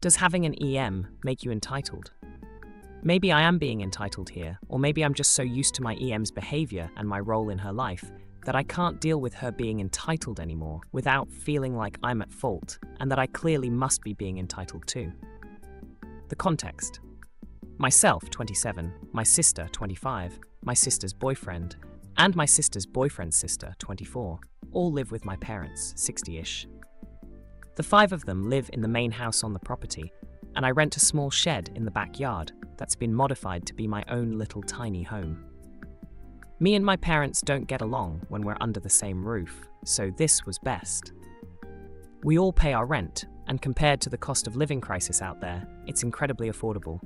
Does having an EM make you entitled? Maybe I am being entitled here, or maybe I'm just so used to my EM's behavior and my role in her life that I can't deal with her being entitled anymore without feeling like I'm at fault and that I clearly must be being entitled too. The context. Myself, 27, my sister, 25, my sister's boyfriend, and my sister's boyfriend's sister, 24, all live with my parents, 60-ish. The 5 of them live in the main house on the property, and I rent a small shed in the backyard that's been modified to be my own little tiny home. Me and my parents don't get along when we're under the same roof, so this was best. We all pay our rent, and compared to the cost of living crisis out there, it's incredibly affordable,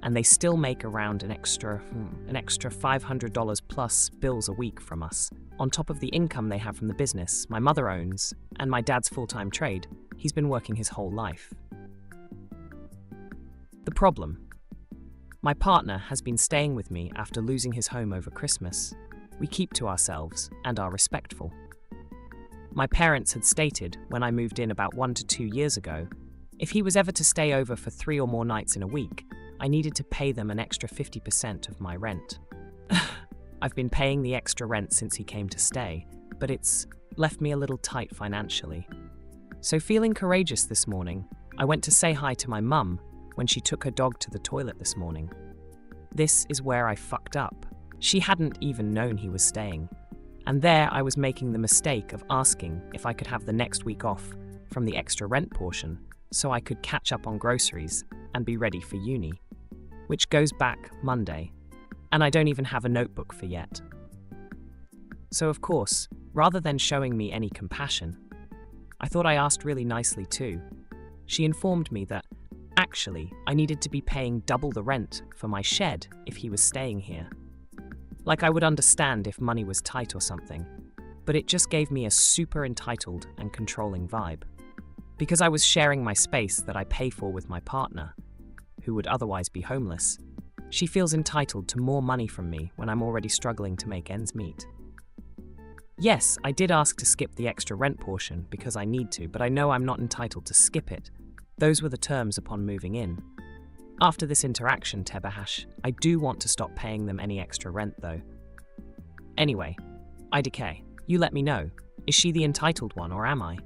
and they still make around an extra $500 plus bills a week from us, on top of the income they have from the business my mother owns and my dad's full-time trade he's been working his whole life. The problem. My partner has been staying with me after losing his home over Christmas. We keep to ourselves and are respectful. My parents had stated when I moved in about 1 to 2 years ago, if he was ever to stay over for 3 or more nights in a week, I needed to pay them an extra 50% of my rent. I've been paying the extra rent since he came to stay, but it's left me a little tight financially. So feeling courageous this morning, I went to say hi to my mum when she took her dog to the toilet this morning. This is where I fucked up. She hadn't even known he was staying. And there I was making the mistake of asking if I could have the next week off from the extra rent portion so I could catch up on groceries and be ready for uni, which goes back Monday, and I don't even have a notebook for yet. So of course, rather than showing me any compassion, I thought I asked really nicely too. She informed me that actually, I needed to be paying double the rent for my shed if he was staying here. Like I would understand if money was tight or something, but it just gave me a super entitled and controlling vibe. Because I was sharing my space that I pay for with my partner, who would otherwise be homeless, she feels entitled to more money from me when I'm already struggling to make ends meet. Yes, I did ask to skip the extra rent portion because I need to, but I know I'm not entitled to skip it. Those were the terms upon moving in. After this interaction, Tebahash, I do want to stop paying them any extra rent though. Anyway, IDK, you let me know. Is she the entitled one or am I?